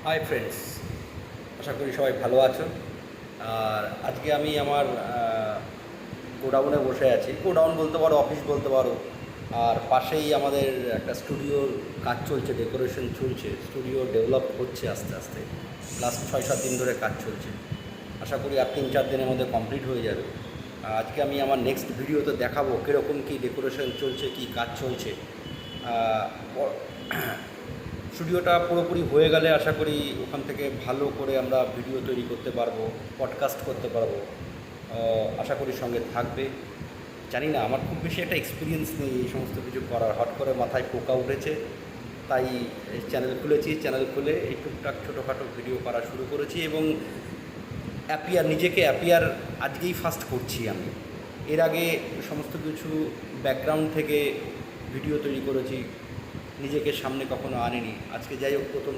Hi friends, আশা করি সবাই ভালো আছো। আর আজকে আমি আমার গোডাউনে বসে আছি। গোডাউন বলতে পারো, অফিস বলতে পারো। আর পাশেই আমাদের একটা স্টুডিওর কাজ চলছে, ডেকোরেশন চলছে, স্টুডিও ডেভেলপ হচ্ছে আস্তে আস্তে। লাস্ট 6-7 দিন ধরে কাজ চলছে। আশা করি আর 3-4 দিনের মধ্যে কমপ্লিট হয়ে যাবে। আজকে আমি আমার নেক্সট ভিডিওতে দেখাবো কীরকম কী ডেকোরেশন চলছে, কী কাজ চলছে। স্টুডিওটা পুরোপুরি হয়ে গেলে আশা করি ওখান থেকে ভালো করে আমরা ভিডিও তৈরি করতে পারবো, পডকাস্ট করতে পারবো। আশা করি সঙ্গে থাকবে। জানি না, আমার খুব বেশি একটা এক্সপিরিয়েন্স নেই এই সমস্ত কিছু করার। হট করে মাথায় পোকা উঠেছে, তাই চ্যানেল খুলেছি। চ্যানেল খুলে এই টুকটাক ছোটোখাটো ভিডিও করা শুরু করেছি এবং নিজেকে অ্যাপিয়ার আজকেই ফার্স্ট করছি আমি। এর আগে সমস্ত কিছু ব্যাকগ্রাউন্ড থেকে ভিডিও তৈরি করেছি, নিজেকে সামনে কখনো আনিনি। আজকে যাই হোক প্রথম